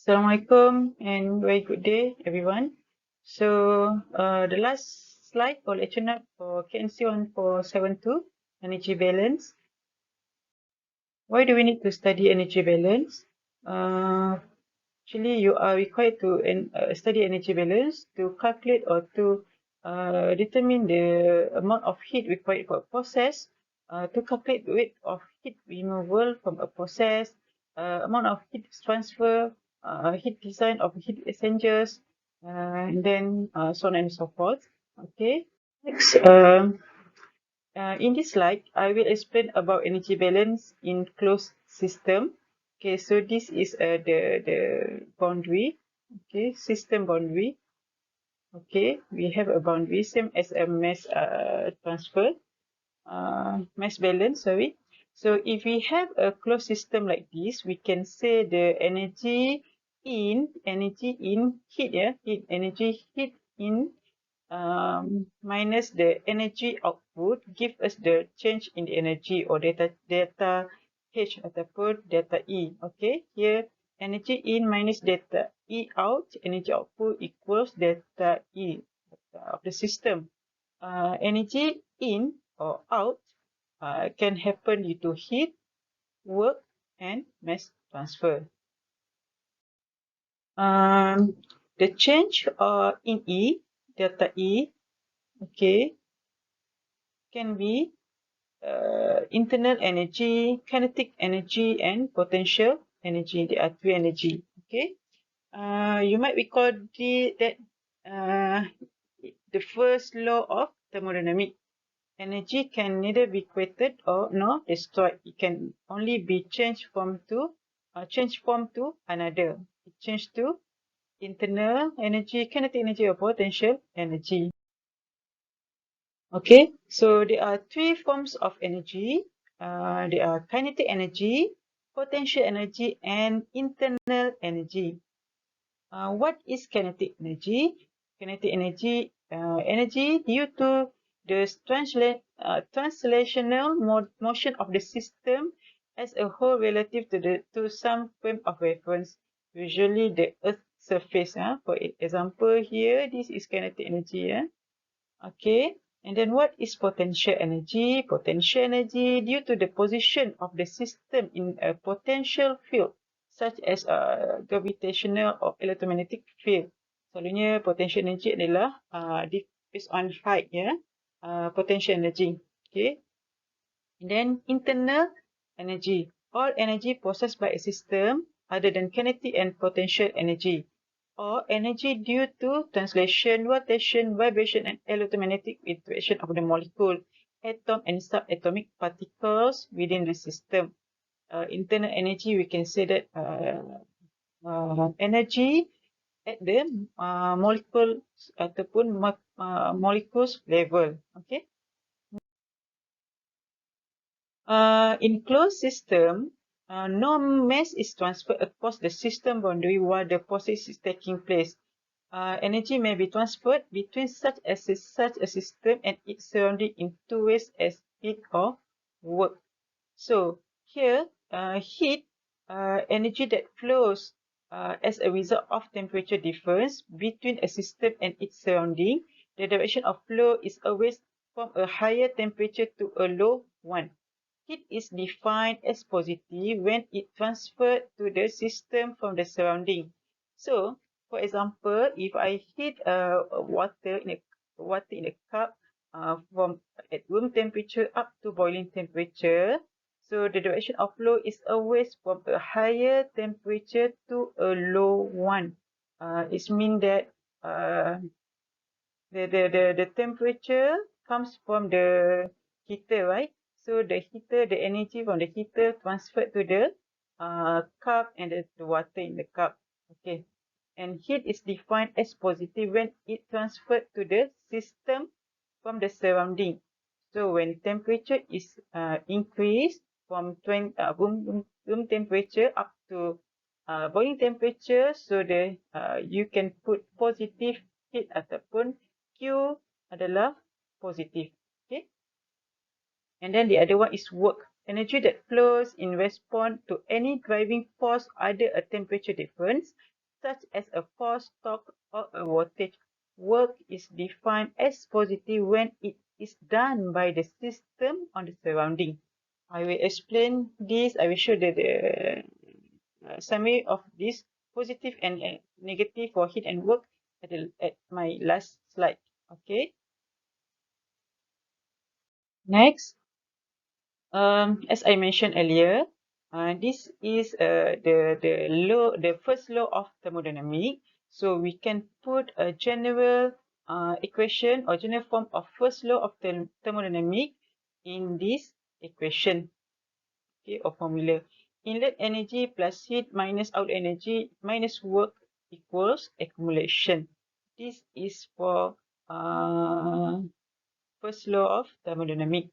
Assalamualaikum and very good day, everyone. So, the last slide for lecture note for KNC1472, energy balance. Why do we need to study energy balance? Actually, you are required to study energy balance to calculate or to determine the amount of heat required for a process, to calculate the rate of heat removal from a process, amount of heat transfer, heat design of heat exchangers, and then so on and so forth. Okay. Next, in this slide, I will explain about energy balance in closed system. Okay, so this is the boundary. Okay, system boundary. Okay, we have a boundary same as a mass transfer, mass balance. Sorry. So if we have a closed system like this, we can say the energy in heat, yeah, heat in minus the energy output give us the change in the energy or delta H ataupun delta E. Okay, here energy in minus delta E out, energy output equals delta E of the system. Energy in or out can happen due to heat, work, and mass transfer. The change in E, delta E, okay, can be internal energy, kinetic energy, and potential energy. There are three energy. Okay. You might recall that the first law of thermodynamics. Energy can neither be created or nor destroyed. It can only be changed form to another. It changed to internal energy, kinetic energy, or potential energy. Okay, so there are three forms of energy. There are kinetic energy, potential energy, and internal energy. What is kinetic energy? Kinetic energy, energy due to the translational motion of the system as a whole relative to some frame of reference, usually the Earth's surface. For example, here this is kinetic energy. Okay. And then what is potential energy? Potential energy due to the position of the system in a potential field, such as gravitational or electromagnetic field. Selalunya potential energy adalah based on height, ya. Potential energy. Okay. And then internal energy. All energy processed by a system other than kinetic and potential energy, or energy due to translation, rotation, vibration, and electromagnetic interaction of the molecule, atom, and subatomic particles within the system. Internal energy, we can say that energy at the molecule ataupun molecules level. Okay. In closed system, no mass is transferred across the system boundary while the process is taking place. Energy may be transferred between such a system and its surrounding in two ways, as heat or work. So here, heat, energy that flows as a result of temperature difference between a system and its surrounding. The direction of flow is always from a higher temperature to a low one. Heat is defined as positive when it transferred to the system from the surrounding. So, for example, if I heat water in a cup from at room temperature up to boiling temperature, so the direction of flow is always from a higher temperature to a low one. It means that the temperature comes from the heater, right? So the energy from the heater transferred to the cup and the water in the cup. Okay. And heat is defined as positive when it transferred to the system from the surrounding. So when temperature is increased from room temperature up to boiling temperature, so you can put positive heat ataupun Q adalah positive. Okay. And then the other one is work. energy that flows in response to any driving force, either a temperature difference, such as a force, torque, or a voltage. Work is defined as positive when it is done by the system on the surrounding. I will explain this. I will show the summary of this positive and negative for heat and work at my last slide. Okay. Next, as I mentioned earlier, this is the first law of thermodynamic. So we can put a general equation or general form of first law of thermodynamic in this equation, okay, or formula. Inlet energy plus heat minus out energy minus work equals accumulation. This is for first law of thermodynamic.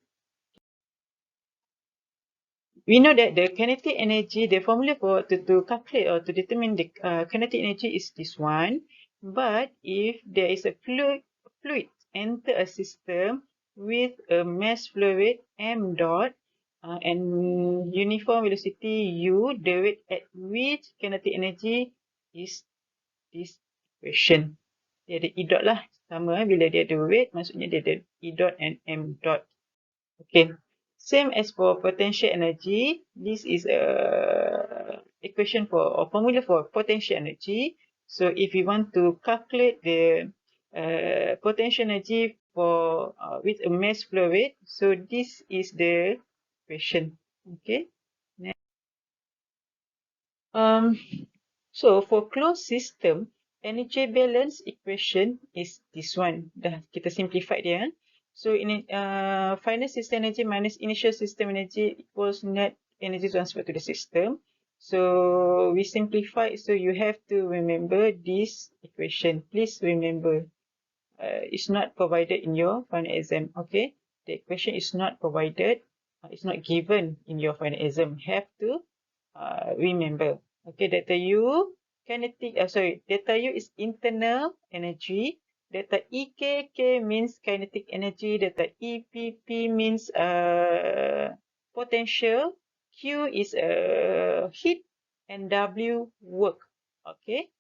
We know that the kinetic energy, the formula for to calculate or to determine the kinetic energy is this one. But if there is a fluid enter a system with a mass flow rate m dot and uniform velocity u, the rate at which kinetic energy is this equation. Dia ada E dot lah. Sama bila dia ada rate, maksudnya dia ada E dot and m dot. Okay. Same as for potential energy, this is a equation for or formula for potential energy. So if we want to calculate the potential energy for with a mass flow rate, so this is the equation. Okay. Next. So for closed system, energy balance equation is this one. Dah kita simplify dia. So in final system energy minus initial system energy equals net energy transfer to the system. So we simplify. So you have to remember this equation. Please remember. It's not provided in your final exam. Okay, the equation is not provided. It's not given in your final exam. Have to remember. Okay, delta U kinetic. Delta U is internal energy. Delta EK, K means kinetic energy. Delta EPP means potential. Q is heat, and W work. Okay.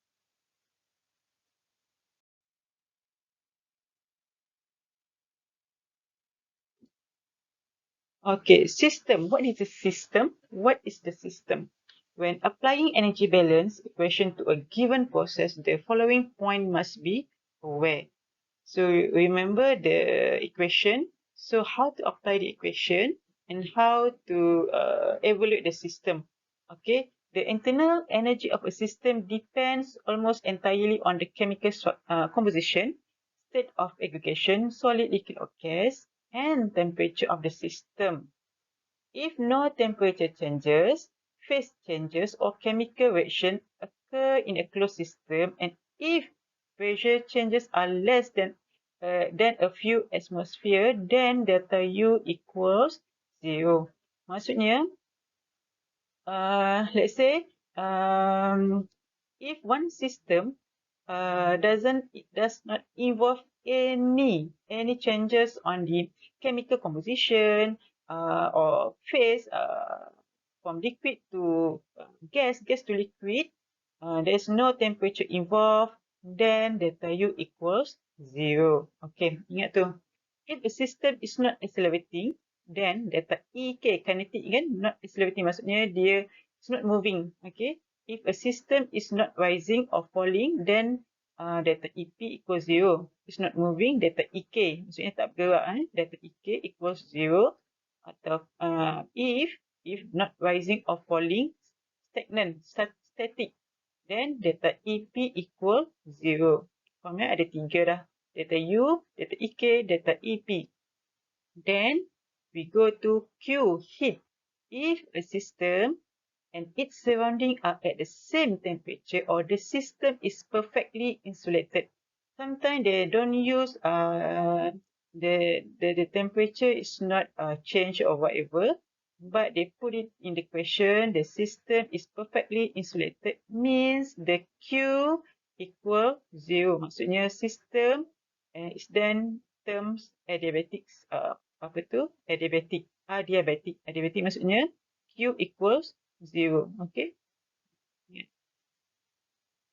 Okay, system. What is a system? What is the system? When applying energy balance equation to a given process, the following point must be aware. So remember the equation. So how to apply the equation and how to evaluate the system. Okay, the internal energy of a system depends almost entirely on the chemical composition, state of aggregation, solid, liquid, or gas, and temperature of the system. If no temperature changes, phase changes, or chemical reaction occur in a closed system, and if pressure changes are less than a few atmosphere, then delta U equals 0. Maksudnya, let's say, if one system does not involve any changes on the chemical composition or phase from liquid to gas to liquid, there's no temperature involved, then delta U equals 0. Okay, ingat tu. If the system is not accelerating, then delta EK kinetic kan, not accelerating maksudnya dia is not moving. Okay, if a system is not rising or falling, then delta EP equals 0. It's not moving, delta EK maksudnya tak bergerak. Delta EK equals 0. Atau if not rising or falling, stagnant, static, then delta EP equal 0. Faham ya? Ada 3 dah. Delta U, delta EK, delta EP. Then we go to Q, heat. If a system and its surrounding are at the same temperature or the system is perfectly insulated. Sometimes they don't use the temperature is not changed or whatever, but they put it in the question. The system is perfectly insulated means the Q equal 0. Maksudnya system is then terms adiabatics. Apa tu? Adiabatic. adiabatic. Adiabatic maksudnya Q equals 0. Okay.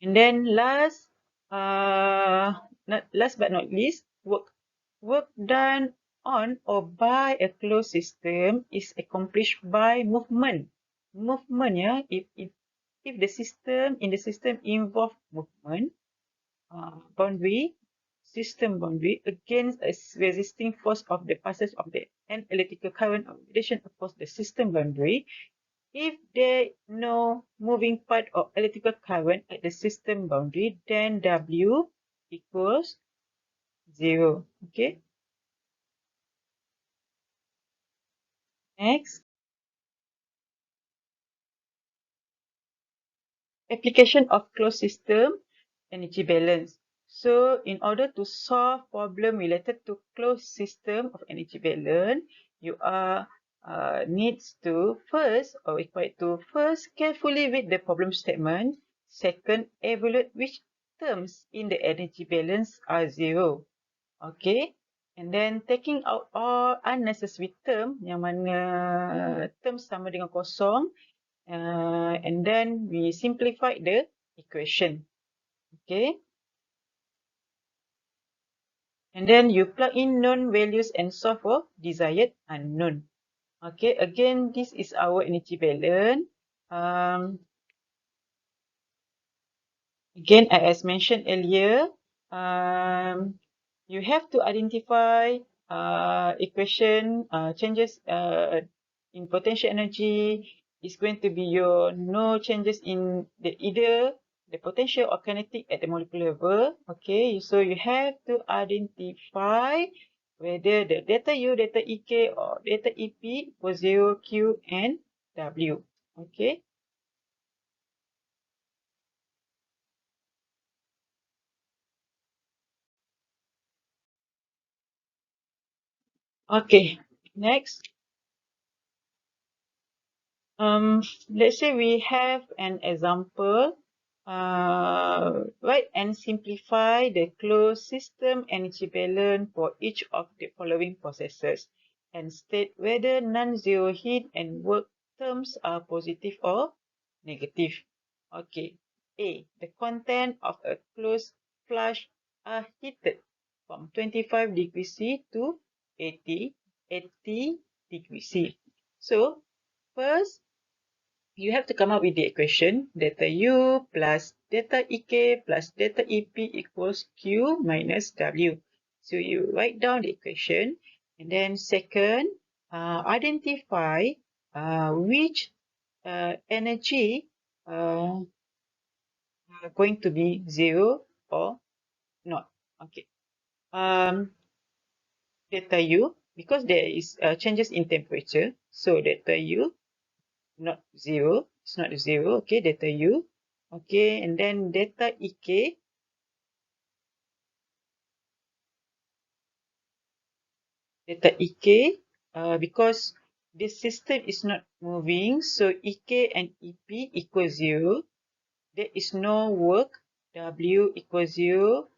And then last but not least, work done on or by a closed system is accomplished by movement. Movement, yeah. If the system involve movement, system boundary against a resisting force of the passage of an electrical current or radiation across the system boundary, if there no moving part of electrical current at the system boundary, then W equals 0. Okay. Next. Application of closed system energy balance. So in order to solve problem related to closed system of energy balance, you are needs to required to first carefully read the problem statement. Second, evaluate which terms in the energy balance are 0. Okay. And then taking out all unnecessary term, yang mana term sama dengan kosong, and then we simplify the equation. Okay. And then you plug in known values and solve for desired unknown. Okay. Again, this is our energy balance. Again, as mentioned earlier, you have to identify equation changes in potential energy is going to be your no changes in either the potential or kinetic at the molecular level. Okay, so you have to identify whether the delta U, delta EK or delta EP equals 0, Q and W. Okay. Okay, next. Let's say we have an example, write and simplify the closed system energy balance for each of the following processes and state whether non-zero heat and work terms are positive or negative. Okay. A. The content of a closed flask are heated from 25 degrees C to 80 degrees C. So, first, you have to come up with the equation delta U plus delta EK plus delta EP equals Q minus W. So you write down the equation, and then second, identify which energy going to be 0 or not. Okay. Delta U, because there is changes in temperature, so delta U not 0. It's not 0. Okay, delta U. Okay, and then delta EK. Delta EK, because this system is not moving, so EK and EP equals 0. There is no work. W equals 0.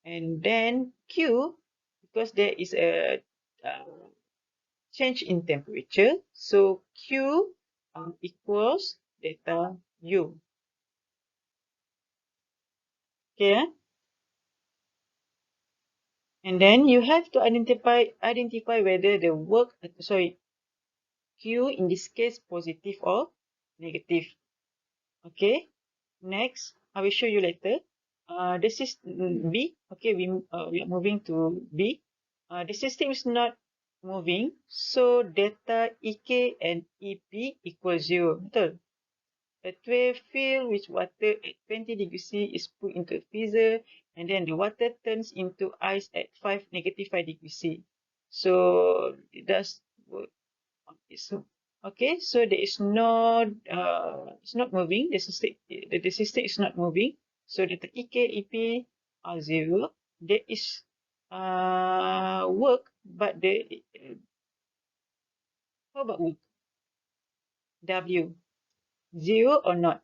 And then Q, because there is a change in temperature, so Q equals delta U. Okay. And then you have to identify whether the work, Q in this case positive or negative. Okay. Next, I will show you later. This is B. Okay, we are moving to B. The system is not moving, so delta EK and EP equals 0. Betul? A tray filled with water at 20 degrees C is put into a freezer, and then the water turns into ice at negative 5 degrees C. So it does work on its own. Okay, so there is no, it's not moving. The system is not moving. So the EK, EP are 0. There is work, but how about work? W, 0 or not?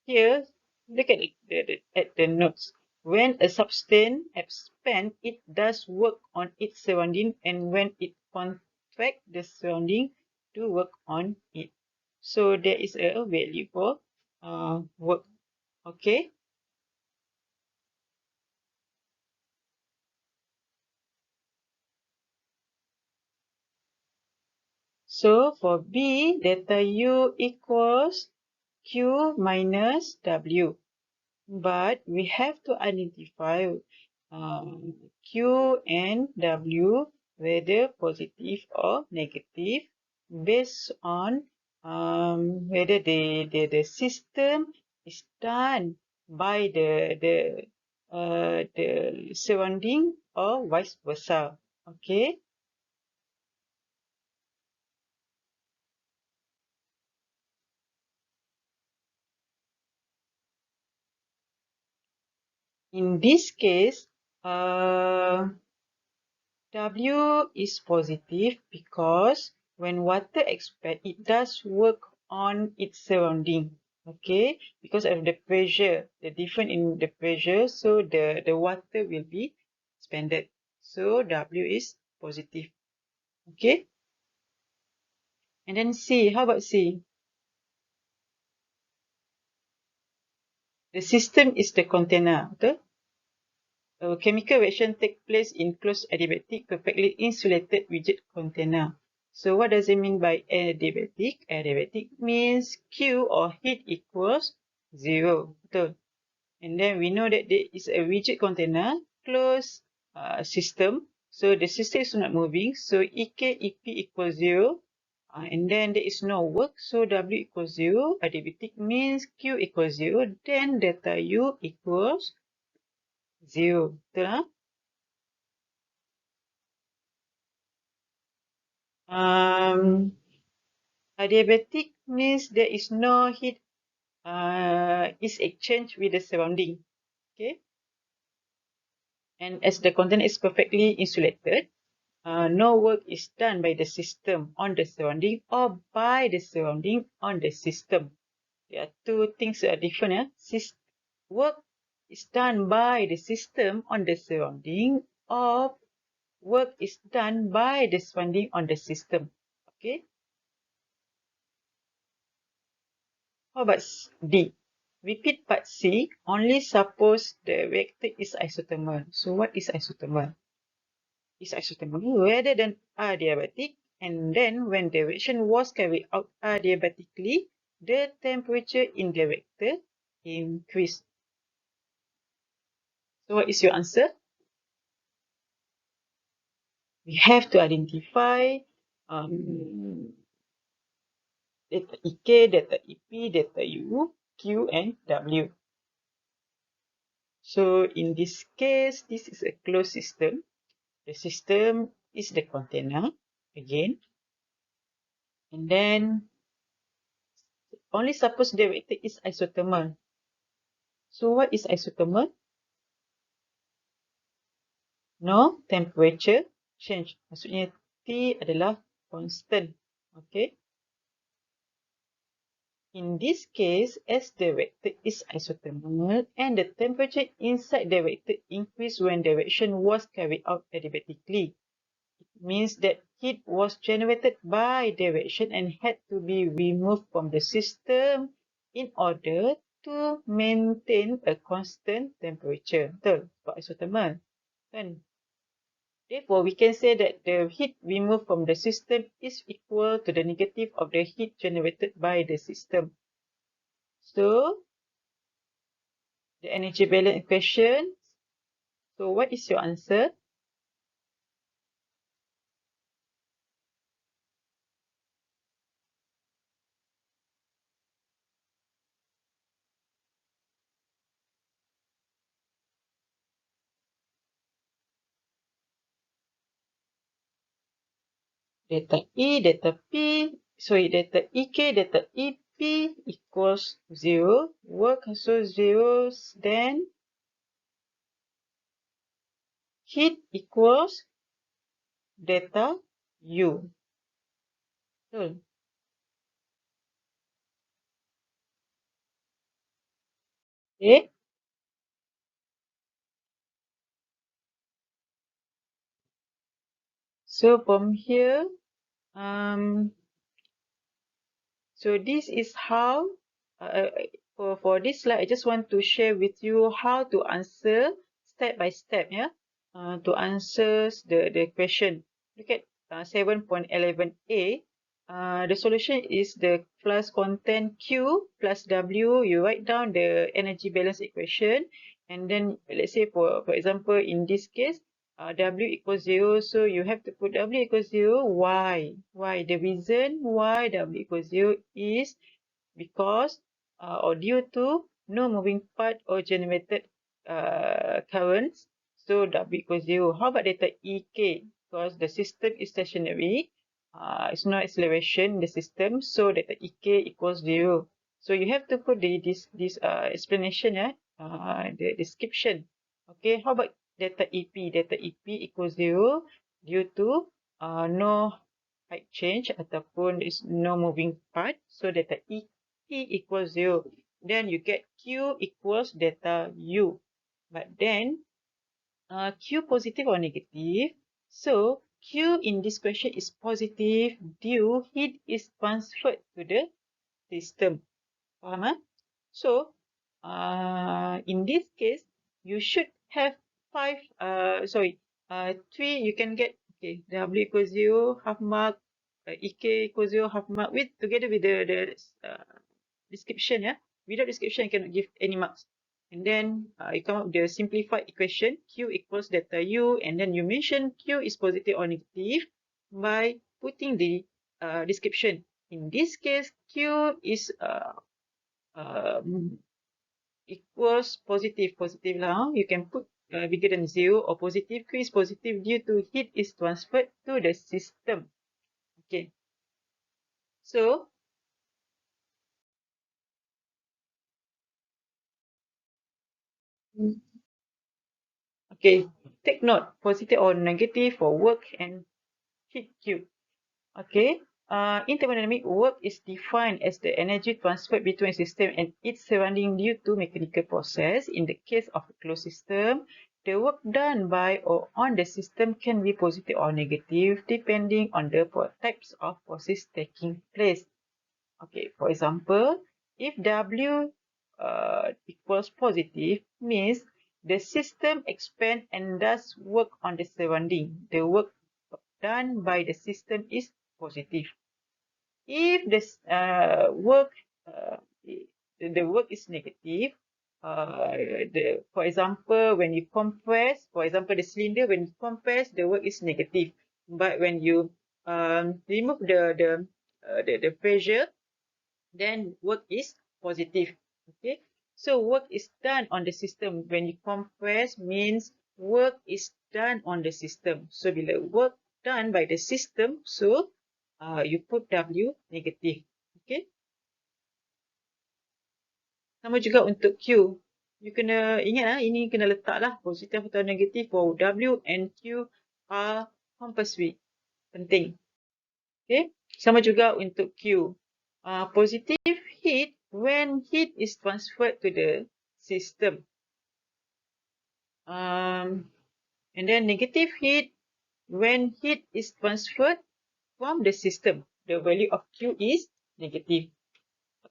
Here, look at the notes. when a substance expands, it does work on its surrounding, and when it contracts the surrounding to work on it. So there is a value for work. Okay. So for B, delta U equals Q minus W. But we have to identify Q and W, whether positive or negative, based on whether the system is done by the surrounding or vice versa. Okay. In this case, W is positive because when water expands, it does work on its surrounding. Okay, because of the pressure, the difference in the pressure, so the water will be expanded. So W is positive. Okay, and then C, how about C? The system is the container. Betul? A chemical reaction takes place in closed adiabatic, perfectly insulated rigid container. So what does it mean by adiabatic? Adiabatic means Q or heat equals 0. Betul. And then we know that there is a rigid container, closed system. So the system is not moving. So EK, EP equals 0. And then there is no work. So W equals 0. Adiabatic means Q equals 0. Then delta U equals 0. Betul? Adiabatic means there is no heat is exchanged with the surrounding. Okay. And as the container is perfectly insulated, no work is done by the system on the surrounding or by the surrounding on the system. There are two things that are different. Work is done by the system on the surrounding, or work is done by the surrounding on the system. Okay. How about D? Repeat part C. Only suppose the reactor is isothermal. So what is isothermal? Is isothermal rather than adiabatic, and then when the reaction was carried out adiabatically, the temperature in the reactor increased. So what is your answer? We have to identify delta EK, delta EP, delta U, Q, and W. So in this case, this is a closed system. The system is the container again. And then only suppose the reactor is isothermal. So what is isothermal? No temperature change. Maksudnya T adalah constant. Okay. In this case, as the reactor is isothermal and the temperature inside the reactor increased when the reaction was carried out adiabatically. Means that heat was generated by the reaction and had to be removed from the system in order to maintain a constant temperature. Betul? Sebab isothermal. Kan? Therefore, we can say that the heat removed from the system is equal to the negative of the heat generated by the system. So, the energy balance equation. So, what is your answer? Delta E, delta P, delta EK, delta EP equals 0. Work also 0. Then heat equals delta U. Betul. Okay. So from here, so this is how, for this slide, I just want to share with you how to answer step by step, yeah, to answer the question. Look at 7.11a. The solution is the flux content Q plus W. You write down the energy balance equation, and then let's say for example in this case, W equals 0, so you have to put W equals 0. Why? Why? The reason why W equals 0 is because or due to no moving part or generated currents. So W equals 0. How about delta EK? Because the system is stationary, it's no acceleration in the system, so delta EK equals 0. So you have to put this explanation, the description. Okay, how about delta EP? Delta EP equals 0 due to no height change ataupun is no moving part. So delta E equals 0. Then you get Q equals delta U. But then Q positive or negative? So Q in this question is positive due heat is transferred to the system. Faham? So in this case, you should have three. You can get, okay, W equals 0, half mark, EK equals 0, half mark, with together with the description, yeah. Without description, you cannot give any marks. And then you come up with the simplified equation, Q equals delta U, and then you mention Q is positive or negative by putting the description. In this case, Q is equals positive lah. You can put bigger than 0 or positive. Q is positive due to heat is transferred to the system. Okay. So, okay, take note, positive or negative for work and heat Q. Okay. In thermodynamic, work is defined as the energy transferred between a system and its surrounding due to mechanical process. In the case of a closed system, the work done by or on the system can be positive or negative depending on the types of process taking place. Okay, for example, if W equals positive, means the system expands and does work on the surrounding. The work done by the system is positive. If this work, the work is negative, for example, when you compress, for example, the cylinder, when you compress, the work is negative. But when you remove the pressure, then work is positive. Okay, so work is done on the system. When you compress, means work is done on the system. So bila work done by the system, so you put W negative. Okay, sama juga untuk Q. You kena ingat ini kena letak lah positif atau negatif for W and Q are compulsory. Penting. Okay, sama juga untuk Q. Positive heat when heat is transferred to the system. And then negative heat when heat is transferred from the system. The value of Q is negative.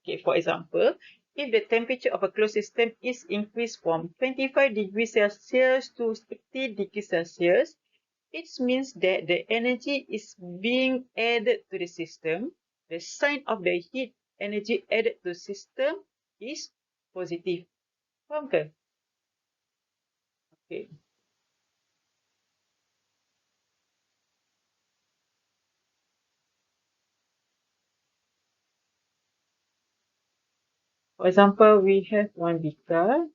Okay, for example, if the temperature of a closed system is increased from 25 degrees Celsius to 30 degrees Celsius, it means that the energy is being added to the system. The sign of the heat energy added to the system is positive. Faham ke? Okay. For example, we have one beaker.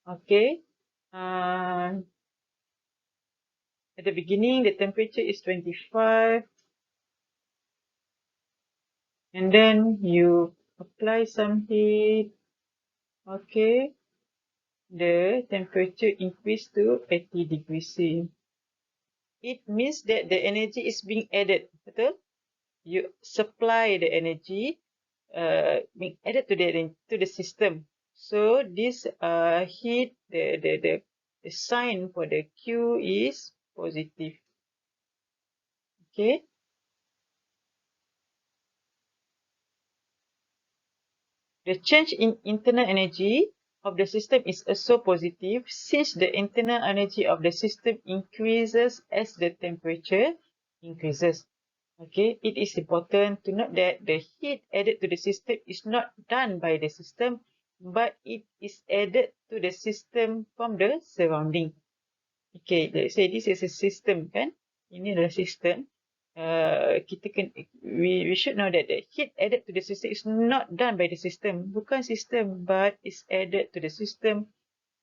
Okay. At the beginning, the temperature is 25. And then you apply some heat. Okay. The temperature increased to 80 degrees C. It means that the energy is being added. Betul? You supply the energy being added to the system. So this heat, the sign for the Q is positive. Okay. The change in internal energy of the system is also positive since the internal energy of the system increases as the temperature increases. Okay, it is important to note that the heat added to the system is not done by the system, but it is added to the system from the surrounding. Okay, let's say this is a system, kan? Ini adalah system. We should know that the heat added to the system is not done by the system, bukan system, but is added to the system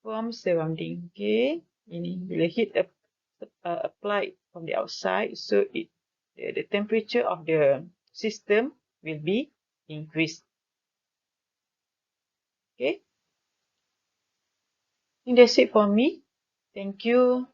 from surrounding. Okay, ini bila heat applied from the outside, so the temperature of the system will be increased. Okay, I think that's it for me. Thank you.